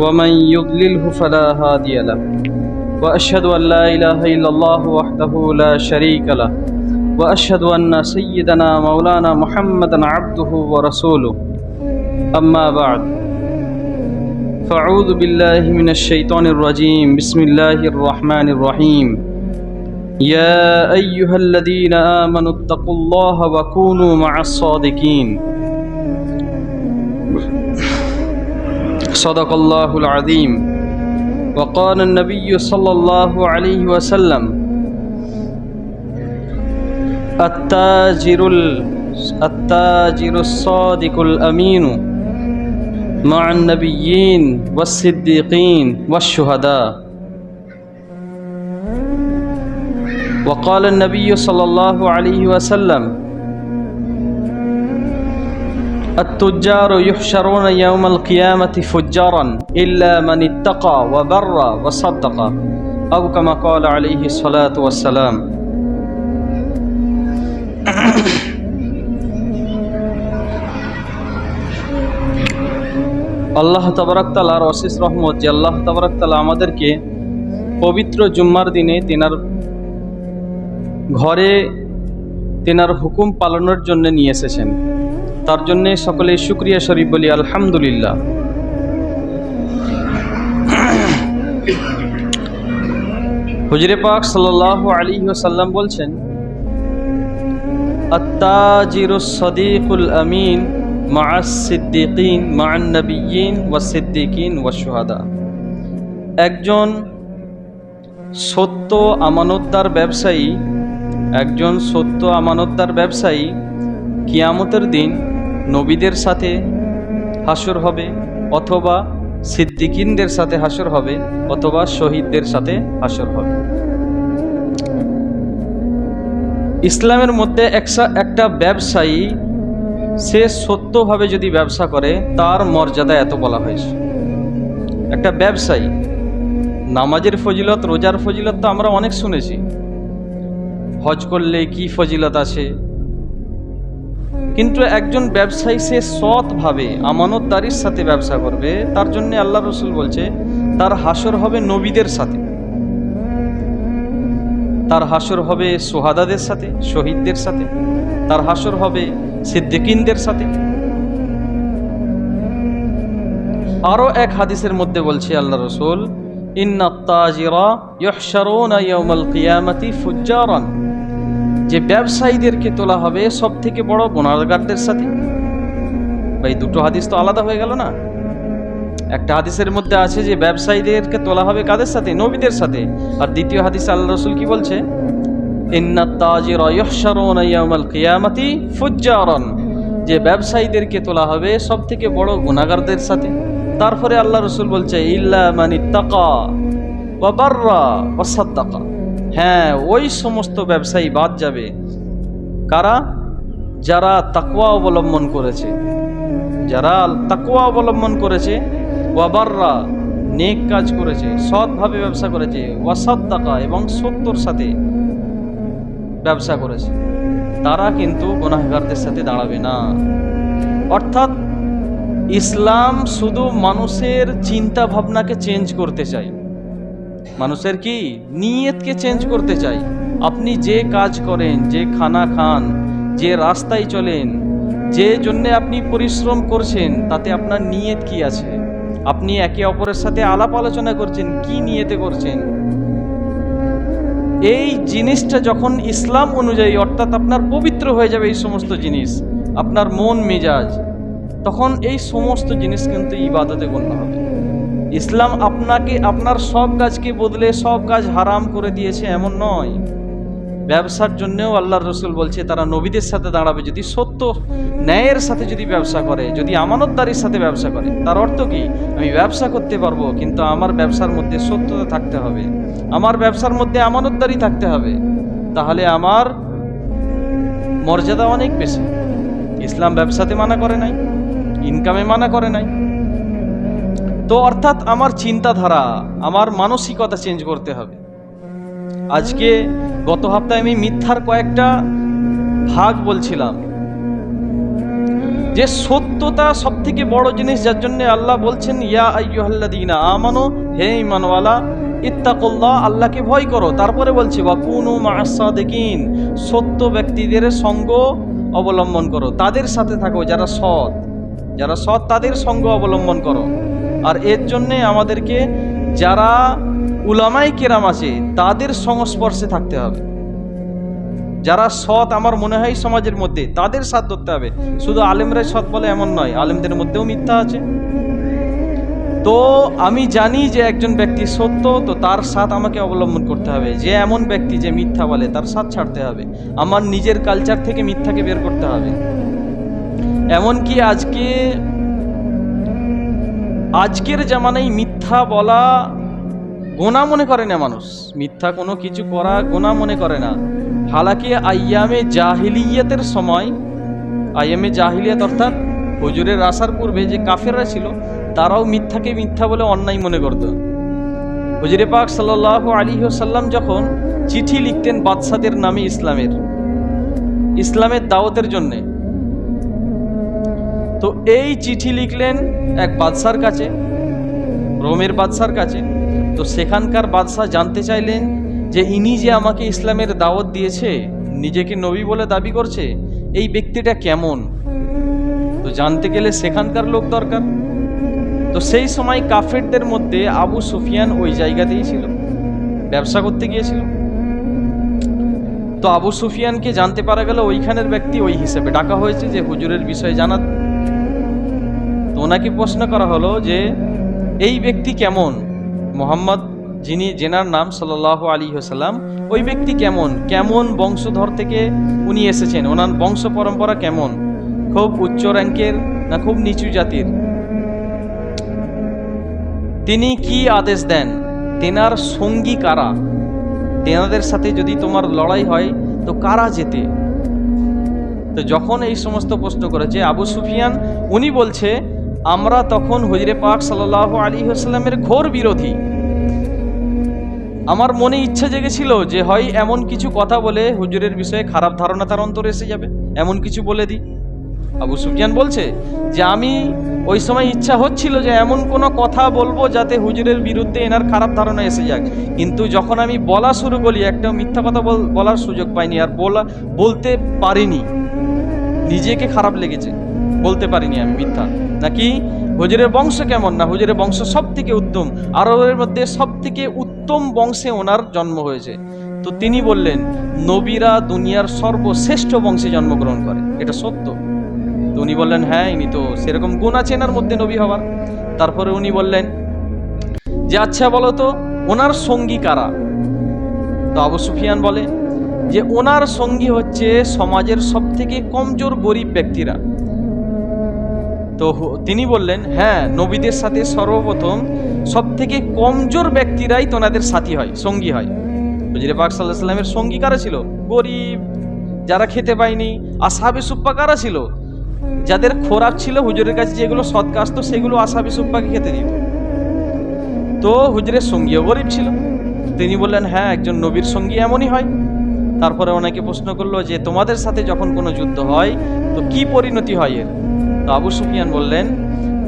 ومن يضلله فلا هادي له وأشهد أن لا إله إلا الله وحده لا شريك له وأشهد أن سيدنا مولانا محمدا عبده ورسوله أما بعد فأعوذ بالله من الشيطان الرجيم بسم الله الرحمن الرحيم يا أيها الذين آمنوا اتقوا الله وكونوا مع الصادقين صدق الله العظيم وقال النبي صلى الله عليه وسلم التاجر الصادق الأمين مع النبيين والصديقين والشهداء وقال النبي صلى الله عليه وسلم التجار يحشرون يوم القيامة فجارا إلا من اتقى وبر وصدق أو كما قال عليه الصلاة والسلام আল্লাহ তাবারাক তাআলার অশেষ রহমত যে আল্লাহ তাবারাক তাআলা আমাদেরকে পবিত্র জুম্মার দিনে তিনার ঘরে তিনার হুকুম পালনের জন্য নিয়ে এসেছেন, তার জন্য সকলে শুকরিয়া শরীফ বলি আলহামদুলিল্লাহ। হুজুরে পাক সাল্লাল্লাহু আলাইহি ওয়াসাল্লাম বলছেন, আত-তাজিরুস সাদিকুল আমিন মা'আস সিদ্দিকিন মা'আন নাবিয়্যিন ওয়াস সিদ্দিকিন ওয়াশ শুহাদা। একজন সত্য আমানতদার ব্যবসায়ী কিয়ামতের দিন নবীদের সাথে হাসর হবে, অথবা সিদ্দিকিনদের সাথে হাসর হবে, অথবা শহীদদের সাথে হাসর হবে। ইসলামের মধ্যে একটা ব্যবসায়ী সে সত্যভাবে যদি ব্যবসা করে তার মর্যাদা এত বলা হয়েছে। একটা ব্যবসায়ী, নামাজের ফজিলত, রোজার ফজিলত তো আমরা অনেক শুনেছি, হজ করলে কি ফজিলত আছে, কিন্তু একজন ব্যবসায়ী সে সৎভাবে আমানতদারির সাথে ব্যবসা করবে, তার জন্য আল্লাহ রসুল বলছে তার হাসর হবে নবীদের সাথে, তার হাসর হবে সুহাদাদের সাথে, শহীদদের সাথে, তার হাসর হবে সিদ্দিকিনদের সাথে। আরো এক হাদিসের মধ্যে বলছে আল্লাহ রসুল, ইন্নাত তাজিরা ইউহশারুনা ইয়াউমাল কিয়ামাতি ফুজ্জারান, যে ব্যবসায়ীদেরকে তোলা হবে সব থেকে বড় গুনাহগারদের সাথে। ভাই, দুটো হাদিস তো আলাদা হয়ে গেল না? একটা হাদিসের মধ্যে আছে যে ব্যবসায়ীদেরকে তোলা হবে কাদের সাথে? নবীদের সাথে। আর দ্বিতীয় হাদিসে আল্লাহ রাসূল কি বলছে? ইন্নাত তাজিরা ইউহশারুনা ইয়াউমাল কিয়ামাতি ফুজ্জারান, যে ব্যবসায়ীদেরকে তোলা হবে সব থেকে বড় গুনাহগারদের সাথে। তারপরে আল্লাহ রাসূল বলছে ইল্লা মান ইত্তাকা ওয়া বাররা ওয়া সাদ্দাকা, হ্যাঁ, ওই সমস্ত ব্যবসায়ী বাদ যাবে। কারা? যারা তাকওয়া অবলম্বন করেছে, ওয়াবাররা নেক কাজ করেছে, সৎভাবে ব্যবসা করেছে, ওয়াসাদ্দাকা এবং সত্যর সাথে ব্যবসা করেছে, তারা কিন্তু গুনাহগারদের সাথে দাঁড়াবে না। অর্থাৎ ইসলাম শুধু মানুষের চিন্তা ভাবনাকে চেঞ্জ করতে চায়, মানুষের কি নিয়তকে চেঞ্জ করতে চাই। আপনি যে কাজ করেন, যে খানা খান, যে রাস্তায় চলেন, যে জন্যে আপনি পরিশ্রম করছেন, তাতে আপনার নিয়ত কি আছে? আপনি একে অপরের সাথে আলাপ আলোচনা করছেন, কি নিয়তে করছেন? এই জিনিসটা যখন ইসলাম অনুযায়ী, অর্থাৎ আপনার পবিত্র হয়ে যাবে এই সমস্ত জিনিস, আপনার মন মেজাজ, তখন এই সমস্ত জিনিস কিন্তু ইবাদতে গণ্য হবে। ইসলাম আপনাকে আপনার সব কাজকে বদলে সব কাজ হারাম করে দিয়েছে এমন নয়। ব্যবসার জন্যও আল্লাহর রসুল বলছে তারা নবীদের সাথে দাঁড়াবে যদি সত্য ন্যায়ের সাথে যদি ব্যবসা করে, যদি আমানতদারির সাথে ব্যবসা করে। তার অর্থ কি? আমি ব্যবসা করতে পারবো, কিন্তু আমার ব্যবসার মধ্যে সত্যতা থাকতে হবে, আমার ব্যবসার মধ্যে আমানতদারি থাকতে হবে, তাহলে আমার মর্যাদা অনেক বেশি। ইসলাম ব্যবসাতে মানা করে নাই, ইনকামে মানা করে নাই। তো অর্থাৎ আমার চিন্তাধারা, আমার মানসিকতা চেঞ্জ করতে হবে। আজকে গত সপ্তাহে আমি মিথ্যার কয়েকটা ভাগ বলছিলাম। যে সত্যতা সব থেকে বড় জিনিস, যার জন্য আল্লাহ বলছেন ইয়া আইয়ুহাল্লাযীনা আমানু, হে ঈমানওয়ালা, ইত্তাকুল্লাহ, আল্লাহকে ভয় করো। তারপরে বলছে ওয়াকুনু মা'আস সাদিকিন, সত্য ব্যক্তিদের সঙ্গ অবলম্বন করো, তাদের সাথে থাকো, যারা সৎ তাদের সঙ্গ অবলম্বন করো। আর এর জন্যে আমাদেরকে যারা উলামায়ে কেরাম আছে তাদের সংস্পর্শে থাকতে হবে। যারা সৎ আমার মনে হয় সমাজের মধ্যে, তাদের সাথ ধরতে হবে। শুধু আলেমরাই সৎ বলে এমন নয়, আলেমদের মধ্যেও মিথ্যা আছে। তো আমি জানি যে একজন ব্যক্তি সত্য, তো তার সাথ আমাকে অবলম্বন করতে হবে। যে এমন ব্যক্তি যে মিথ্যা বলে, তার সাথ ছাড়তে হবে। আমার নিজের কালচার থেকে মিথ্যাকে বের করতে হবে। এমনকি আজকের জামানায় মিথ্যা বলা গোনা মনে করে না মানুষ, মিথ্যা কোনো কিছু করা গোনা মনে করে না। হালাকি আইয়ামে জাহিলিয়াতের সময়, আইয়ামে জাহিলিয়াত অর্থাৎ হুজুরের আসার পূর্বে যে কাফেররা ছিল, তারাও মিথ্যাকে মিথ্যা বলে অন্যায় মনে করত। হুজুরে পাক সাল্লাল্লাহু আলাইহি ওয়াসাল্লাম যখন চিঠি লিখতেন বাদশাদের নামে ইসলামের দাওয়াতের জন্যে, তো এই চিঠি লিখলেন এক বাদশার কাছে, রোমের বাদশার কাছে। তো সেখানকার বাদশাহ জানতে চাইলেন যে ইনি যে আমাকে ইসলামের দাওয়াত দিয়েছে, নিজেকে নবী বলে দাবি করছে, এই ব্যক্তিটা কেমন। তো জানতে গেলে সেখানকার লোক দরকার। তো সেই সময় কাফেরদের মধ্যে আবু সুফিয়ান ওই জায়গাতেই ছিল, ব্যবসা করতে গিয়েছিল। তো আবু সুফিয়ানকে জানতে পারা গেল ওইখানের ব্যক্তি, ওই হিসেবে ডাকা হয়েছে যে হুজুরের বিষয়ে জানা। তো ওনাকে প্রশ্ন করা হলো যে এই ব্যক্তি কেমন, মোহাম্মদ যিনি জেনার নাম সাল্লাল্লাহু আলাইহি ওয়াসাল্লাম, ওই ব্যক্তি কেমন বংশধর থেকে উনি এসেছেন, ওনার বংশ পরম্পরা কেমন, খুব উচ্চ র্যাঙ্কের না খুব নিচু জাতির, তিনি কি আদেশ দেন, তেনার সঙ্গী কারা, তেনাদের সাথে যদি তোমার লড়াই হয় তো কারা জেতে। তো যখন এই সমস্ত প্রশ্ন করেছে আবু সুফিয়ান, উনি বলছে আমরা তখন হুজুরে পাক সাল্লাল্লাহু আলাইহি ওয়াসাল্লামের ঘোর বিরোধী। আমার মনে ইচ্ছা জেগেছিল যে হয় এমন কিছু কথা বলে হুজুরের বিষয়ে খারাপ ধারণা তার অন্তরে এসে যাবে, এমন কিছু বলে দিই। আবু সুফিয়ান বলছে যে আমি ওই সময় ইচ্ছা হচ্ছিল যে এমন কোনো কথা বলবো যাতে হুজুরের বিরুদ্ধে এনার খারাপ ধারণা এসে যাক, কিন্তু যখন আমি বলা শুরু করি একটা মিথ্যা কথা বলার সুযোগ পাইনি, আর বলতে পারিনি, নিজেকে খারাপ লেগেছে, বলতে পারিনি আমি মিথ্যা। নাকি হুজুরের বংশ কেমন, না হুজুরের বংশ সব থেকে উত্তম, আরবের মধ্যে সব থেকে উত্তম বংশে ওনার জন্ম হয়েছে। তো তিনি বললেন নবীরা দুনিয়ার সর্বশ্রেষ্ঠ বংশে জন্মগ্রহণ করে, এটা সত্য। তো উনি বললেন হ্যাঁ, ইনি তো সেরকম গুণ আছে এনার মধ্যে নবী হওয়ার। তারপরে উনি বললেন যে আচ্ছা বলো তো ওনার সঙ্গী কারা। তো আবু সুফিয়ান বলে যে ওনার সঙ্গী হচ্ছে সমাজের সব থেকে কমজোর গরিব ব্যক্তিরা। তো তিনি বললেন হ্যাঁ, নবীদের সাথে সর্বপ্রথম সব থেকে কমজোর ব্যক্তিরাই তোনাদের সাথী হয়, সঙ্গী হয়। হুজুরে পাক সাল্লাল্লাহু আলাইহি ওয়াসাল্লামের সঙ্গী কারা ছিল? গরিব, যারা খেতে পায়নি। আসহাবে সুফফা কারা ছিল? যাদের খোরাক ছিল হুজুরের কাছে যেগুলো সদকা আসতো সেগুলো আসহাবে সুফফাকে খেতে দিত। তো হুজুরের সঙ্গীও গরিব ছিল। তিনি বললেন হ্যাঁ, একজন নবীর সঙ্গী এমনই হয়। তারপরে ওনাকে প্রশ্ন করলো যে তোমাদের সাথে যখন কোনো যুদ্ধ হয় তো কি পরিণতি হয় এর? তো আবু সুফিয়ান বললেন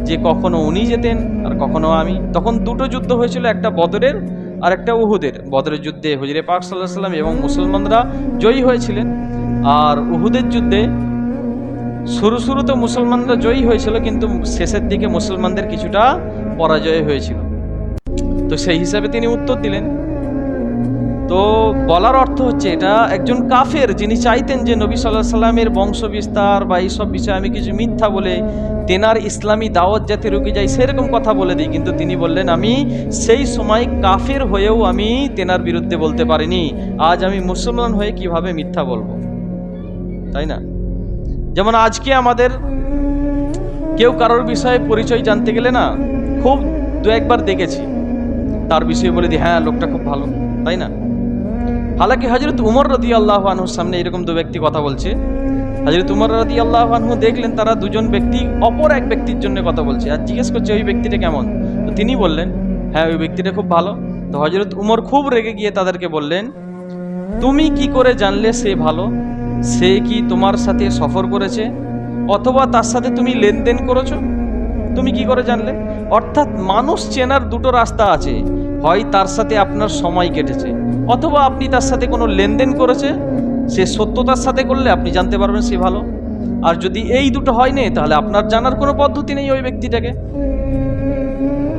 যে কখনো উনি যেতেন আর কখনো আমি। তখন দুটো যুদ্ধ হয়েছিল, একটা বদরের আর একটা উহুদের। বদরের যুদ্ধে হুজুরে পাক সাল্লাল্লাহু আলাইহি ওয়াসাল্লাম এবং মুসলমানরা জয়ী হয়েছিলেন, আর উহুদের যুদ্ধে শুরুতে মুসলমানরা জয়ী হয়েছিল, কিন্তু শেষের দিকে মুসলমানদের কিছুটা পরাজয় হয়েছিল। তো সেই হিসাবে তিনি উত্তর দিলেন। তো বলার অর্থ হচ্ছে এটা একজন কাফের যিনি চাইতেন যে নবী সাল্লাল্লাহু আলাইহি সাল্লামের বংশ বিস্তার বা এইসব বিষয়ে আমি কিছু মিথ্যা বলে তেনার ইসলামী দাওয়াত যাতে রুকে যায় সেরকম কথা বলে দিই, কিন্তু তিনি বললেন আমি সেই সময় কাফের হয়েও আমি তেনার বিরুদ্ধে বলতে পারিনি, আজ আমি মুসলমান হয়ে কিভাবে মিথ্যা বলবো, তাই না? যেমন আজকে আমাদের কেউ কারোর বিষয়ে পরিচয় জানতে গেলে না খুব দু একবার দেখেছি, তার বিষয়ে বলে দিই হ্যাঁ লোকটা খুব ভালো, তাই না? হালাকি হযরত উমর রাদিয়াল্লাহু আনহুর সামনে এরকম দু ব্যক্তি কথা বলছে। হযরত উমর রাদিয়াল্লাহু আনহু দেখলেন তারা দুজন ব্যক্তি অপর এক ব্যক্তির জন্য কথা বলছে, আর জিজ্ঞেস করছে ওই ব্যক্তিটা কেমন। তো তিনি বললেন হ্যাঁ ওই ব্যক্তিটা খুব ভালো। তো হযরত উমর খুব রেগে গিয়ে তাদেরকে বললেন তুমি কি করে জানলে সে ভালো? সে কি তোমার সাথে সফর করেছে? অথবা তার সাথে তুমি লেনদেন করেছো, তুমি কি করে জানলে? অর্থাৎ মানুষ চেনার দুটো রাস্তা আছে, হয় তার সাথে আপনার সময় কেটেছে, অথবা আপনি তার সাথে কোনো লেনদেন করেছে, সে সত্যতার সাথে করলে আপনি জানতে পারবেন সে ভালো। আর যদি এই দুটো হয়নি, তাহলে আপনার জানার কোনো পদ্ধতি নেই ওই ব্যক্তিটাকে।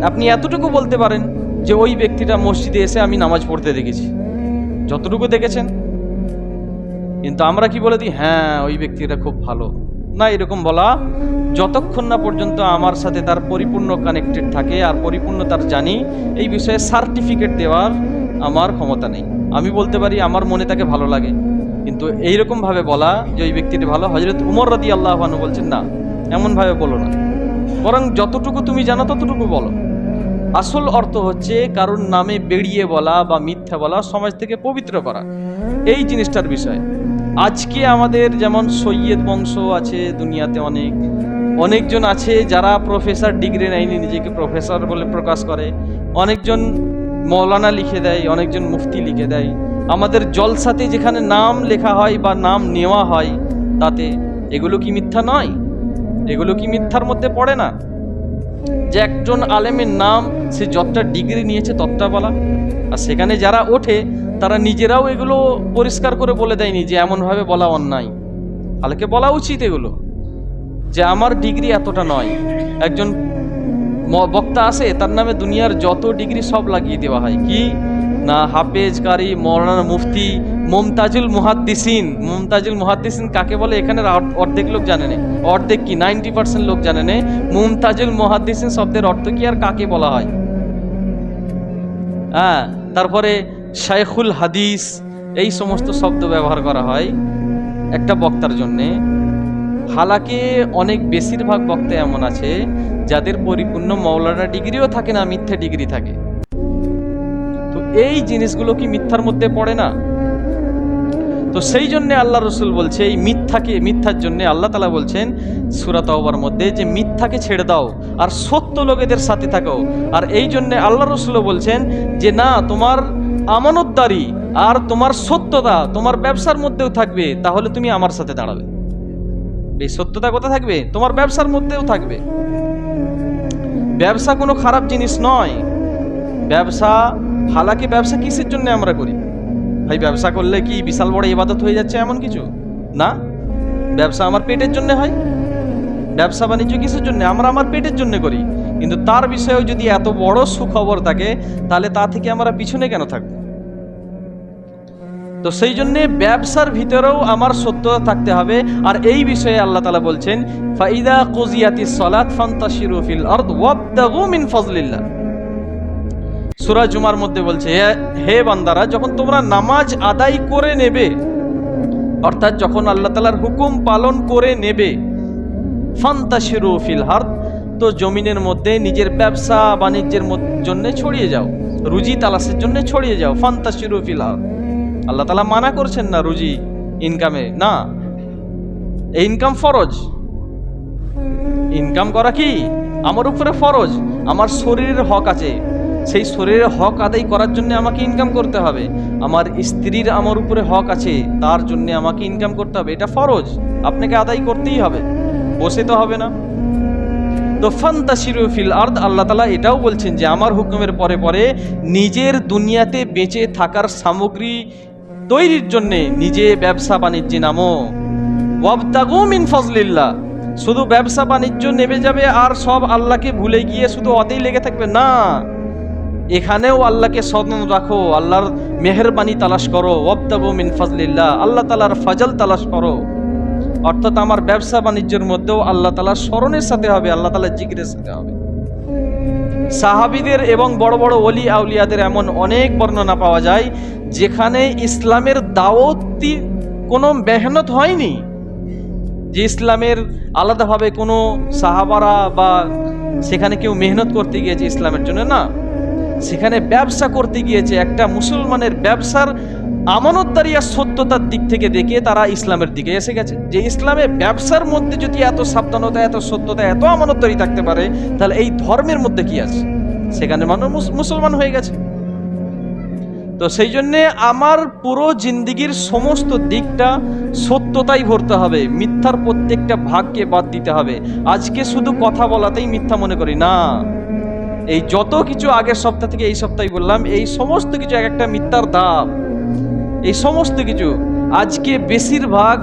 আপনি এতটুকু বলতে পারেন যে ওই ব্যক্তিটা মসজিদে এসে আমি নামাজ পড়তে দেখেছি, যতটুকু দেখেছেন। কিন্তু আমরা কি বলে দিই, হ্যাঁ ওই ব্যক্তিটা খুব ভালো। না, এরকম বলা যতক্ষণ না পর্যন্ত আমার সাথে তার পরিপূর্ণ কানেক্টেড থাকে আর পরিপূর্ণ তার জানি, এই বিষয়ে সার্টিফিকেট দেওয়ার আমার ক্ষমতা নেই। আমি বলতে পারি আমার মনে তাকে ভালো লাগে, কিন্তু এইরকমভাবে বলা যে ওই ব্যক্তিটি ভালো, হযরত উমর রাদিয়াল্লাহু আনহু বলছেন না, এমনভাবে বলো না, বরং যতটুকু তুমি জানো ততটুকু বলো। আসল অর্থ হচ্ছে কারোর নামে বেরিয়ে বলা বা মিথ্যা বলা সমাজ থেকে পবিত্র করা, এই জিনিসটার বিষয়। আজকে আমাদের যেমন সৈয়দ বংশ আছে দুনিয়াতে, অনেকজন আছে যারা প্রফেসর ডিগ্রি নেয়নি, নিজেকে প্রফেসর বলে প্রকাশ করে, অনেকজন মৌলানা লিখে দেয়, অনেকজন মুফতি লিখে দেয়। আমাদের জলসাতে যেখানে নাম লেখা হয় বা নাম নেওয়া হয়, তাতে এগুলো কি মিথ্যা নয়? এগুলো কি মিথ্যার মধ্যে পড়ে না? যে একজন আলেমের নাম, সে যতটা ডিগ্রি নিয়েছে ততটা বলা, আর সেখানে যারা ওঠে তারা নিজেরাও এগুলো পরিষ্কার করে বলে দেয়নি যে এমনভাবে বলা অন্যায়। তাহলে বলা উচিত এগুলো যে আমার ডিগ্রি এতটা নয়। একজন বক্তা আসে, তার নামে দুনিয়ার যত ডিগ্রি সব লাগিয়ে দেওয়া হয়, কি না হাফেজ, কারি, মৌলানা, মুফতি, মুমতাজুল মুহাদ্দিসিন। মুমতাজুল মুহাদ্দিসিন কাকে বলে এখানে অর্ধেক লোক জানে না, অর্ধেক কি 90% লোক জানে না মুমতাজুল মুহাদ্দিসিন শব্দের অর্থ কি আর কাকে বলা হয়। হ্যাঁ, তারপরে শাইখুল হাদিস, এই সমস্ত শব্দ ব্যবহার করা হয় একটা বক্তার জন্যে। হালাকে অনেক বেশিরভাগ বক্তা এমন আছে যাদের পরিপূর্ণ মৌলানা ডিগ্রিও থাকে না, মিথ্যা ডিগ্রি থাকে। তো এই জিনিসগুলো কি মিথ্যার মধ্যে পড়ে না? তো সেই জন্য আল্লাহ রসুল বলছে এই মিথ্যার জন্য আল্লাহ তাআলা বলছেন সূরা তাওবার মধ্যে যে মিথ্যাকে ছেড়ে দাও আর সত্য লোকেদের সাথে থাকো। আর এই জন্য আল্লাহ রসুলও বলছেন যে না, তোমার আমানতদারি আর তোমার সত্যতা তোমার ব্যবসার মধ্যেও থাকবে, তাহলে তুমি আমার সাথে দাঁড়াবে। এই সত্যতা কোথায় থাকবে? তোমার ব্যবসার মধ্যেও থাকবে। ব্যবসা কোনো খারাপ জিনিস নয়। ব্যবসা, হালাকি ব্যবসা কিসের জন্য আমরা করি ভাই? ব্যবসা করলে কি বিশাল বড় ইবাদত হয়ে যাচ্ছে এমন কিছু না। ব্যবসা আমার পেটের জন্য হয়। ব্যবসা বাণিজ্য কিসের জন্য? আমরা আমার পেটের জন্য করি। কিন্তু তার বিষয়েও যদি এত বড় সুখবর থাকে, তাহলে তা থেকে আমরা পিছনে কেন থাকবো? তো সেই জন্যে ব্যবসার ভিতরেও আমার সত্যতা থাকতে হবে। আর এই বিষয়ে আল্লাহ তাআলা বলছেন ফাইদা কুজিয়াতিস সালাত ফান্তাশিরু ফিল আরদ ওয়াবতাগু মিন ফাজলিল্লাহ। সূরা জুমার মধ্যে বলছে, হে বান্দারা, যখন তোমরা নামাজ আদায় করে নেবে, অর্থাৎ যখন আল্লাহ তাআলার হুকুম পালন করে নেবে, ফান্তাশিরু ফিল আরদ, তো জমিনের মধ্যে নিজের ব্যবসা বাণিজ্যের জন্য ছড়িয়ে যাও, রুজি তালাশের জন্য ছড়িয়ে যাও। ফান্তাশিরু ফিল আরদ, আল্লাহ তাআলা মানা করছেন না রুজি ইনকামে, না, এই ইনকাম ফরজ। ইনকাম করা কি আমার উপরে ফরজ। আমার শরীরের হক আছে, সেই শরীরের হক আদায় করার জন্য আমাকে ইনকাম করতে হবে। আমার স্ত্রীর আমার উপরে হক আছে, তার জন্য আমাকে ইনকাম করতে হবে, এটা ফরজ, আপনাকে আদায় করতেই হবে, বসে তো হবে না। তো ফান্তাশিরু ফিল আরদ, আল্লাহ তাআলা এটাও বলছেন যে আমার হুকুমের পরে পরে নিজের দুনিয়াতে বেঁচে থাকার সামগ্রী তৈরির জন্য নিজে ব্যবসা বাণিজ্যে নামো। ওয়াবতাগু মিন ফাজলিল্লাহ, শুধু ব্যবসা বাণিজ্য নেমে যাবে আর সব আল্লাহকে ভুলে গিয়ে শুধু অতেই লেগে থাকবে না। এখানেও আল্লাহকে স্মরণ রাখো, আল্লাহর মেহেরবানি তালাশ করো। ওয়াবতাগু মিন ফাজলিল্লাহ, আল্লাহ তাআলার ফজল তালাশ করো। অর্থাৎ আমার ব্যবসা বাণিজ্যের মধ্যেও আল্লাহ তাআলার স্মরণের সাথে হবে, আল্লাহ তাআলার জিকিরের সাথে হবে। সাহাবীদের এবং বড় বড় ওলি আউলিয়াদের এমন অনেক বর্ণনা পাওয়া যায় যেখানে ইসলামের দাওয়াতি কোনো মেহনত হয়নি, যে ইসলামের আলাদাভাবে কোনো সাহাবারা বা সেখানে কেউ মেহনত করতে গিয়েছে ইসলামের জন্য, না, সেখানে ব্যবসা করতে গিয়েছে। একটা মুসলমানের ব্যবসার আমানতদারি আর সত্যতার দিক থেকে দেখে তারা ইসলামের দিকে এসে গেছে। যে ইসলামে ব্যবসার মধ্যে যদি এত সাবধানতা, এত সত্যতা, এত আমানতদারি থাকতে পারে, তাহলে এই ধর্মের মধ্যে কি আছে? সেখানে মানুষ মুসলমান হয়ে গেছে। তো সেই জন্যে আমার পুরো জিন্দিগির সমস্ত দিকটা সত্যতাই ভরতে হবে, মিথ্যার প্রত্যেকটা ভাগকে বাদ দিতে হবে। আজকে শুধু কথা বলাতেই মিথ্যা মনে করি না, এই যত কিছু আগের সপ্তাহ থেকে এই সপ্তাহে বললাম, এই সমস্ত কিছু এক একটা মিথ্যার ধাপ। এই সমস্ত কিছু আজকে বেশিরভাগ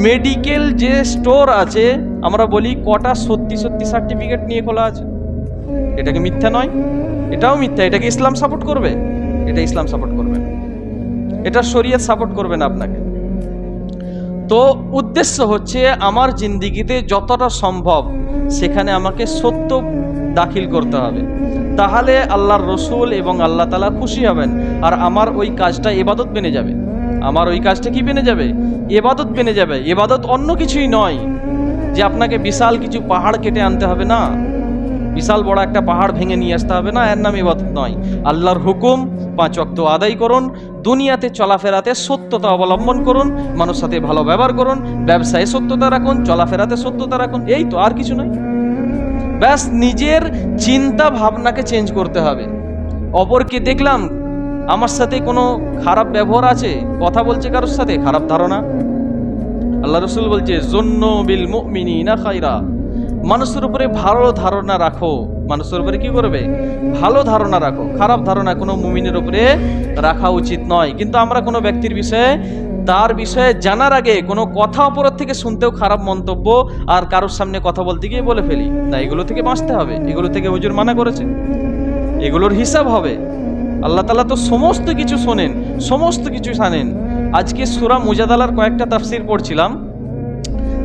মেডিকেল যে স্টোর আছে, আমরা বলি কটা সত্যি সত্যি সার্টিফিকেট নিয়ে খোলা আছে, এটাকে মিথ্যা নয়? এটাও মিথ্যা। এটাকে ইসলাম সাপোর্ট করবে? এটা ইসলাম সাপোর্ট করবে না, এটা শরীয়ত সাপোর্ট করবে না আপনাকে। তো উদ্দেশ্য হচ্ছে আমার জিন্দিগিতে যতটা সম্ভব সেখানে আমাকে সত্য দাখিল করতে হবে, তাহলে আল্লাহর রসুল এবং আল্লাহ তাআলা খুশি হবেন, আর আমার ওই কাজটা ইবাদত বেনে যাবে। আমার ওই কাজটা কি বেনে যাবে? ইবাদত বেনে যাবে। ইবাদত অন্য কিছুই নয় যে আপনাকে বিশাল কিছু পাহাড় কেটে আনতে হবে, না, বিশাল বড় একটা পাহাড় ভেঙে নিয়ে আসতে হবে না, এর নাম ইবাদত নয়। আল্লাহর হুকুম 5 ওয়াক্ত আদায় করুন, দুনিয়াতে চলাফেরাতে সত্যতা অবলম্বন করুন, মানুষের সাথে ভালো ব্যবহার করুন, ব্যবসায়ে সত্যতা রাখুন, চলাফেরাতে সত্যতা রাখুন, এই তো, আর কিছু নয়। ব্যাস নিজের চিন্তা ভাবনাকে চেঞ্জ করতে হবে। অপরকে দেখলাম আমার সাথে কোনো খারাপ ব্যবহার আছে, কথা বলছে কারোর সাথে, খারাপ ধারণা। আল্লাহ রসুল বলছে জুন্নু বিল মুমিনিনা খায়রা, মানুষের উপরে ভালো ধারণা রাখো। মানুষের উপরে কি করবে? ভালো ধারণা রাখো। খারাপ ধারণা কোনো মুমিনের উপরে রাখা উচিত নয়। কিন্তু আমরা কোনো ব্যক্তির বিষয়ে, তার বিষয়ে জানার আগে কোনো কথা অপরের থেকে শুনতেও খারাপ মন্তব্য আর কারোর সামনে কথা বলতে গিয়ে বলে ফেলি। না, এগুলো থেকে বাঁচতে হবে, এগুলো থেকে হুজুর মানা করেছে, এগুলোর হিসাব হবে। আল্লাহ তাআলা তো সমস্ত কিছু শোনেন, সমস্ত কিছু জানেন। আজকে সূরা মুজাদালার কয়েকটা তাফসীর পড়ছিলাম,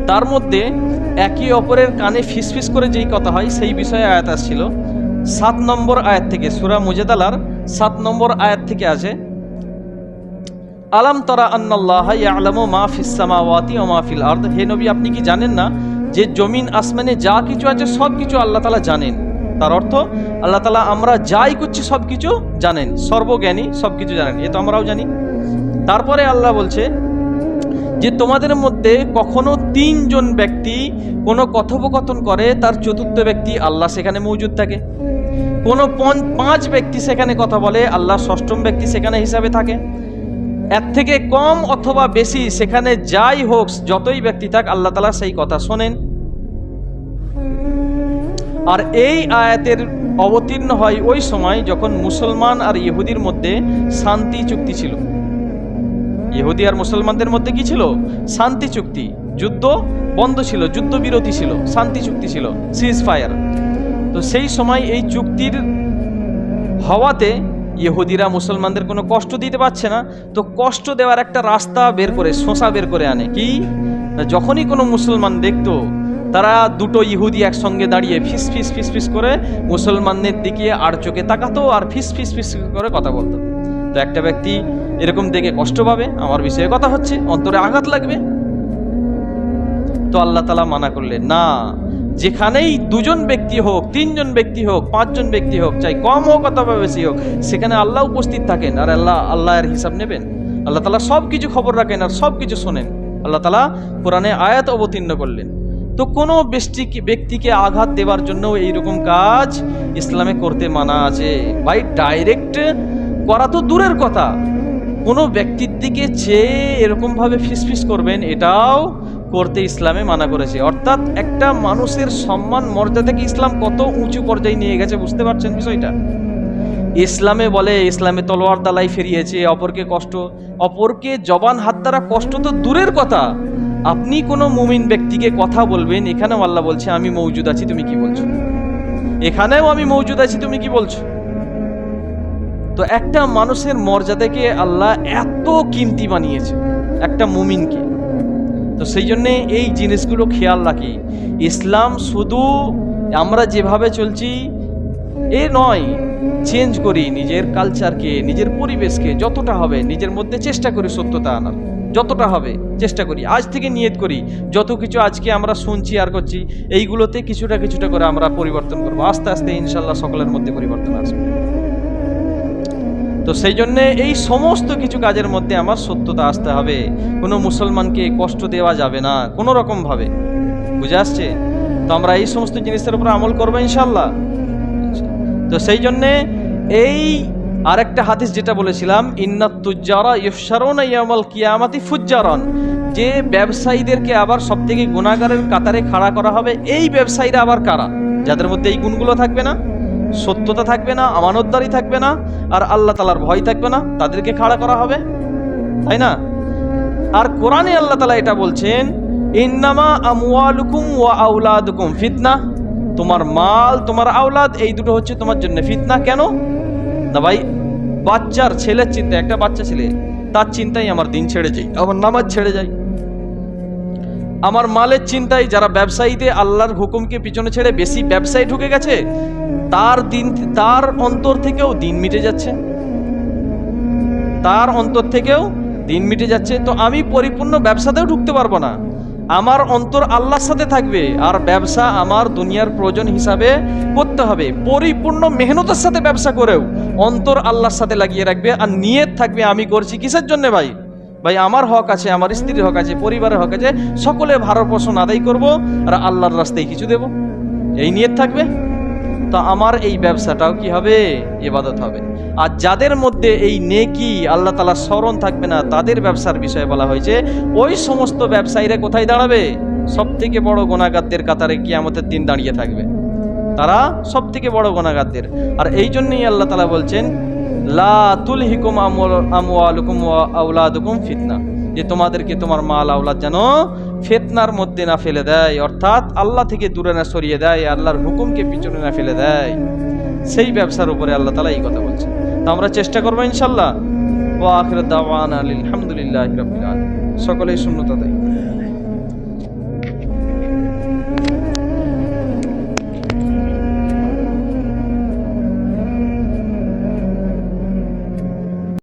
তার মধ্যে একে অপরের কানে ফিসফিস করে যেই কথা হয় সেই বিষয়ে আয়াত আসছিল। 7 নম্বর আয়াত থেকে, সূরা মুজাদালার 7 নম্বর আয়াত থেকে আছে, আলাম তারা আন্নাল্লাহা ইয়ালামু মা ফিস সামাওয়াতি ওয়া মা ফিল আরদ। হে নবী, আপনি কি জানেন না যে জমিন আসমানে যা কিছু আছে সব কিছু আল্লাহ তাআলা জানেন। তার অর্থ আল্লাহ তাআলা আমরা যাই করছি সব কিছু জানেন, সর্বজ্ঞানী, সব কিছু জানেন, এ তো আমরাও জানি। তারপরে আল্লাহ বলছে যে তোমাদের মধ্যে কখনো 3 জন ব্যক্তি কোনো কথোপকথন করে, তার চতুর্থ ব্যক্তি আল্লাহ সেখানে মৌজুদ থাকে। কোনো 5 ব্যক্তি সেখানে কথা বলে, আল্লাহ ষষ্ঠম ব্যক্তি সেখানে হিসাবে থাকে। এর থেকে কম অথবা বেশি সেখানে যাই হোক, যতই ব্যক্তি থাক, আল্লাহ তাআলা সেই কথা শোনেন। আর এই আয়াতের অবতীর্ণ হয় ওই সময় যখন মুসলমান আর ইহুদির মধ্যে শান্তি চুক্তি ছিল। ইহুদি আর মুসলমানদের মধ্যে কি ছিল? শান্তি চুক্তি, যুদ্ধ বন্ধ ছিল, যুদ্ধবিরতি ছিল, শান্তি চুক্তি ছিল, সিজ ফায়ার। তো সেই সময় এই চুক্তির হওয়াতে ইহুদিরা মুসলমানদের কোনো কষ্ট দিতে পারছে না, তো কষ্ট দেওয়ার একটা রাস্তা বের করে, শোষা বের করে আনে। কি? যখনই কোনো মুসলমান দেখতো, তারা দুটো ইহুদি একসঙ্গে দাঁড়িয়ে ফিস ফিস ফিস ফিস করে মুসলমানদের দিকে আর চোখে তাকাতো আর ফিস ফিস ফিস করে কথা বলতো। তো একটা ব্যক্তি এরকম দেখে কষ্ট পাবে, আমার বিষয়ে কথা হচ্ছে, অন্তরে আঘাত লাগবে। তো আল্লাহ তাআলা মানা করলেন, না, যেখানেই 2 জন ব্যক্তি হোক, 3 জন ব্যক্তি হোক, 5 জন ব্যক্তি হোক, চাই কম হোক অথবা বেশি হোক, সেখানে আল্লাহ উপস্থিত থাকেন আর আল্লাহর হিসাব নেবেন। আল্লাহ তাআলা সব কিছু খবর রাখেন আর সব কিছু শোনেন। আল্লাহ তাআলা কোরআনে আয়াত অবতীর্ণ করলেন। তো কোনো ব্যক্তিকে আঘাত দেওয়ার জন্য এইরকম কাজ ইসলামে করতে মানা আছে। ভাই, ডাইরেক্ট করা তো দূরের কথা, কোনো ব্যক্তির দিকে চেয়ে এরকমভাবে ফিসফিস করবেন, এটাও করতে ইসলামে মানা করেছে। অর্থাৎ একটা মানুষের সম্মান মর্যাদাকে ইসলাম কত উঁচু পর্যায়ে নিয়ে গেছে, বুঝতে পারছেন বিষয়টা? ইসলামে বলে, ইসলামে তলোয়ার দালাই ফেরিয়েছে, অপরকে জবান হাত দ্বারা কষ্ট তো দূরের কথা, আপনি কোনো মুমিন ব্যক্তিকে কথা বলবেন, এখানেও আল্লাহ বলছে আমি মওজুদ আছি, তুমি কি বলছো? এখানেও আমি মওজুদ আছি, তুমি কি বলছো? তো একটা মানুষের মর্যাদাকে আল্লাহ এত কিমতি বানিয়েছে, একটা মুমিনকে। তো সেই জন্যে এই জিনিসগুলো খেয়াল রাখি। ইসলাম শুধু আমরা যেভাবে চলছি এ নয়, চেঞ্জ করি নিজের কালচারকে, নিজের পরিবেশকে, যতটা হবে নিজের মধ্যে চেষ্টা করি সত্যতা আনার, যতটা হবে চেষ্টা করি। আজ থেকে নিয়ত করি, যত কিছু আজকে আমরা শুনছি আর করছি, এইগুলোতে কিছুটা কিছুটা করে আমরা পরিবর্তন করবো। আস্তে আস্তে ইনশাল্লাহ সকলের মধ্যে পরিবর্তন আসবে। তো সেই জন্যে এই সমস্ত কিছু কাজের মধ্যে আমার সত্যতা আসতে হবে। কোনো মুসলমানকে কষ্ট দেওয়া যাবে না কোনো রকম ভাবে, বুঝে আসছে? তো আমরা এই সমস্ত জিনিসের উপর আমল করবো ইনশাল্লাহ। তো সেই জন্যে এই আর একটা হাদিস যেটা বলেছিলাম, ইন্নাত তুজ্জারা ইউহশারুনা ইয়াউমাল কিয়ামাতি ফুজ্জারান, যে ব্যবসায়ীদেরকে আবার সবথেকে গুনাহগারের কাতারে খাড়া করা হবে, এই ব্যবসায়ীরা আবার কারা? যাদের মধ্যে এই গুণগুলো থাকবে না, সত্যতা থাকবে না, আমানতদারি থাকবে না, আর আল্লাহ তাআলার ভয় থাকবে না, তাদেরকে খাড়া করা হবে, তাই না? আর কোরআনে আল্লাহ তাআলা এটা বলছেন, ইন্নামা আমওয়ালুকুম ওয়া আওলাদুকুম ফিতনা, তোমার মাল তোমার আওলাদ এই দুটো হচ্ছে তোমার জন্য ফিতনা। কেন না ভাই, বাচ্চার ছেলের চিন্তা, একটা বাচ্চা ছেলে, তার চিন্তায় আমার দিন ছেড়ে যায়, আমার নামাজ ছেড়ে যায়। আমার মালের চিন্তায় যারা ব্যবসায়ীতে আল্লাহর হুকুমকে পিছনে ছেড়ে বেশি ব্যবসায় ঢুকে গেছে, তার অন্তর থেকেও দিন মিটে যাচ্ছে, তার অন্তর থেকেও দিন মিটে যাচ্ছে। তো আমি পরিপূর্ণ ব্যবসাতেও ঢুকতে পারবো না, আমার অন্তর আল্লাহর সাথে থাকবে, আর ব্যবসা আমার দুনিয়ার প্রয়োজন হিসাবে করতে হবে। পরিপূর্ণ মেহনতের সাথে ব্যবসা করেও অন্তর আল্লাহর সাথে লাগিয়ে রাখবে, আর নিয়ত থাকবে আমি করছি কিসের জন্য? ভাই আমার হক আছে, আমার স্ত্রীর হক আছে, পরিবারের হক আছে, সকলে ভারত পোষণ আদায় করবো, আর আল্লাহর রাস্তায় কিছু দেব, এই নিয়ত থাকবে। তো আমার এই ব্যবসাটাও কি হবে? ইবাদত হবে। আর যাদের মধ্যে এই নেকি আল্লাহ তাআলার স্মরণ থাকবে না, তাদের ব্যবসার বিষয়ে বলা হয়েছে ওই সমস্ত ব্যবসায়ীরা কোথায় দাঁড়াবে? সব থেকে বড় গুনাহগারদের কাতারে কিয়ামতের দিন দাঁড়িয়ে থাকবে, তারা সব থেকে বড় গুনাহগারদের। আর এই জন্যই আল্লাহ তাআলা বলছেন, লা তুলহিকুম আমওয়ালুকুম ওয়া আওলাদুকুম ফিতনা, যে তোমাদেরকে তোমার মাল আওলাদ যেন ফিতনার মধ্যে না ফেলে দেয়, অর্থাৎ আল্লাহ থেকে দূরে না সরিয়ে দেয়, আল্লাহর হুকুমকে পিছনে না ফেলে দেয়। সেই ব্যবসার উপরে আল্লাহ তাআলা এই কথা বলছে। তো আমরা চেষ্টা করবো ইনশাআল্লাহ। ওয়া আখিরু দাওয়ানা আলহামদুলিল্লাহি রাব্বিল আলামিন। সকলেই শূন্যতা দেয়।